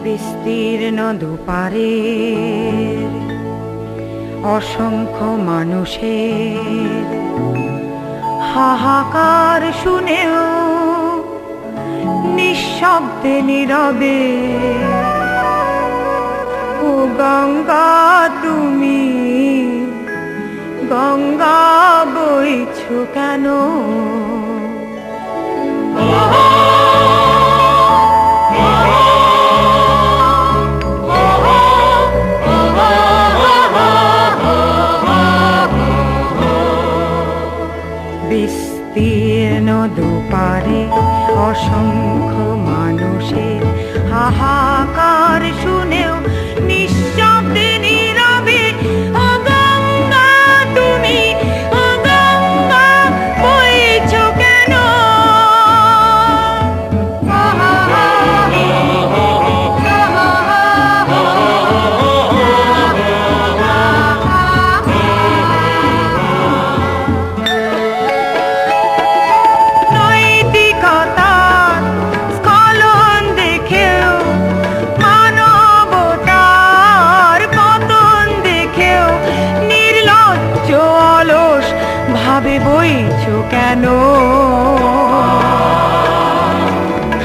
বিস্তীর্ণ দুপারের অসংখ্য মানুষের হাহাকার শুনেও নিঃশব্দে নীরবে ও গঙ্গা তুমি গঙ্গা বইছো কেন? বিস্তীর্ণ দুপারে অসংখ্য মানুষের হাহাকার শুনেও নিঃশব্দে নীরবে ও গঙ্গা তুমি ও গঙ্গা বইছো কেন? ভাবে বইছো কেন?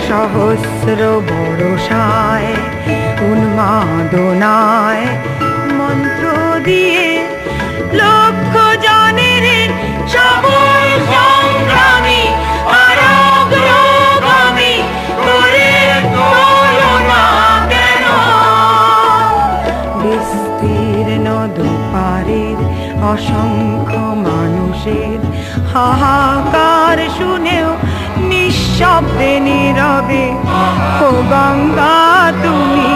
সহস্র ভরসায় উন্মাদনায় মন্ত্র দিয়ে লক্ষ জনের সবল সংগ্রামী আর অগ্রগামী করে তোলো না কেন? বিস্তীর্ণ দুপারের অসংখ্য মানুষের হাহাকার শুনেও নিঃশব্দে নীরবে ও গঙ্গা তুমি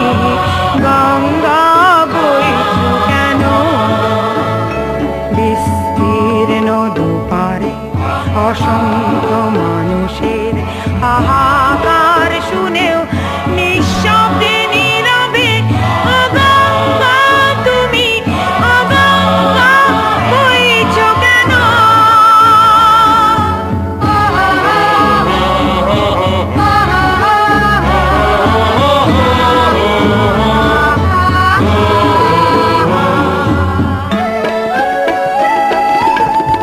গঙ্গা বইছো কেন? বিস্তীর্ণ দুপারে অসংখ্য মানুষের হাহাকার শুনেও নিঃশব্দে নীরবে ও গঙ্গা তুমি ও গঙ্গা বইছো কেন?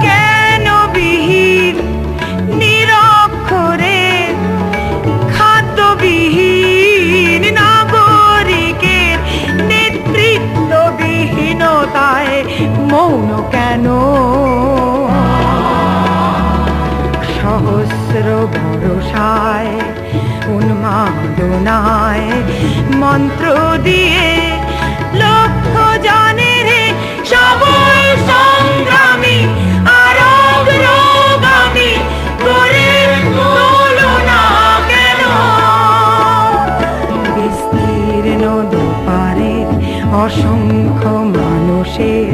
কেন বিহীন নিরক্ষরে খাদ্যবিহীন নাগরিকের নেতৃত্ববিহীনতায় মৌন কেন? সহস্র ভরসায় উন্মাদনায় মন্ত্র দিয়ে লক্ষ জনের সবল সংগ্রামী আর অগ্রগামী করে তোলো না কেন? বিস্তীর্ণ দুপারের অসংখ্য মানুষের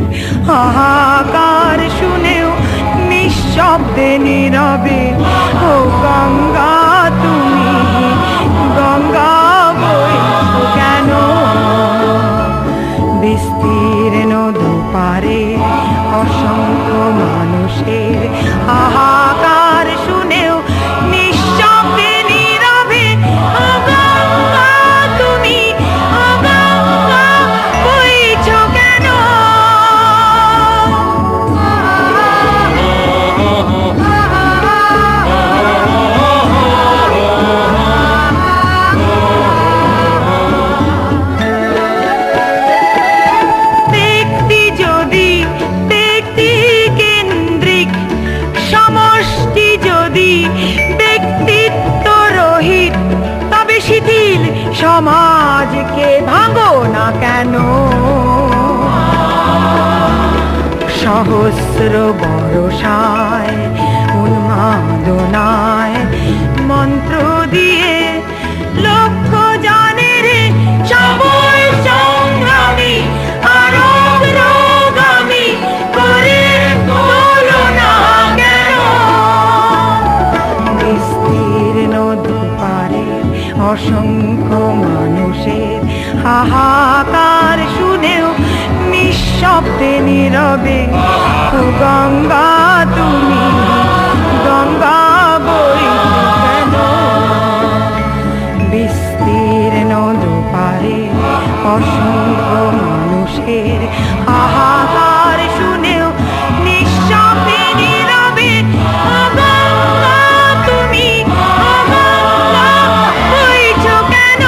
হাহাকার শুনেও নিঃশব্দে নীরবে ও গঙ্গা তুমি গঙ্গা বইছো কেন? বিস্তীর্ণ দুপারে অসংখ্য মানুষের হাহাকার শুনেও নিঃশব্দে নীরবে ও গঙ্গা তুমি ও গঙ্গা বইছো কেন? ব্যক্তি যদি ব্যক্তি কেন্দ্রিক, সমষ্টি যদি ব্যক্তিত্ব রহিত, তবে শিথিল সমাজকে ভাঙো না কেন? সহস্র ভরসায় উন্মাদনায় মন্ত্র দিয়ে লক্ষ জনের সবল সংগ্রামী আর অগ্রগামী করে তোলো না কেন? বিস্তীর্ণ দুপারে অসংখ্য মানুষের হাহাকার শুনেও নিঃশব্দে নীরবে ও গঙ্গা তুমি গঙ্গা বইছো কেন? বিস্তীর্ণ দুপারে অসংখ্য মানুষের হাহাকার শুনেও নিঃশব্দে নীরবে অগঙ্গা তুমি অগঙ্গা বইছো কেন?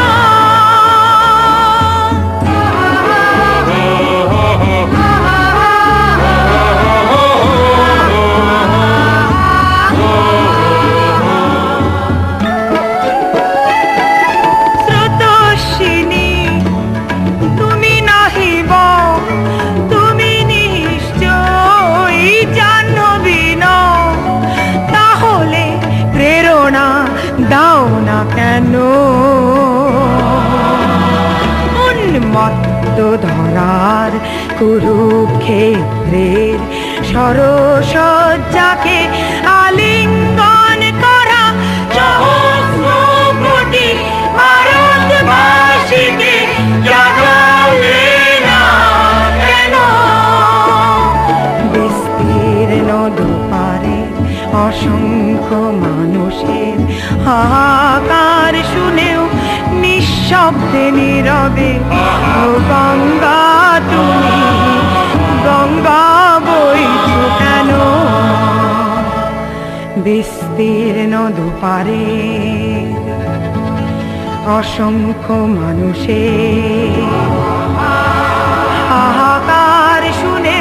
স্রোতস্বিনী তুমি নাহিব, তুমি নিশ্চয়ই জাহ্নবী নও, তাহলে প্রেরণা দাও না কেন? উন্মত্ত ধরার কুরুক্ষেত্রের সরসজ্জাকে আলিঙ্গন করা সহস্র কোটি ভারতবাসীকে জাগালে না কেন? বিস্তীর্ণ দুপারে অসংখ্য মানুষের হাহাকার শুনেও নিঃশব্দে নীরবে ও গঙ্গা তুমি গঙ্গা বইছো কেন? বিস্তীর্ণ দুপারে অসংখ্য মানুষের হাহাকার শুনে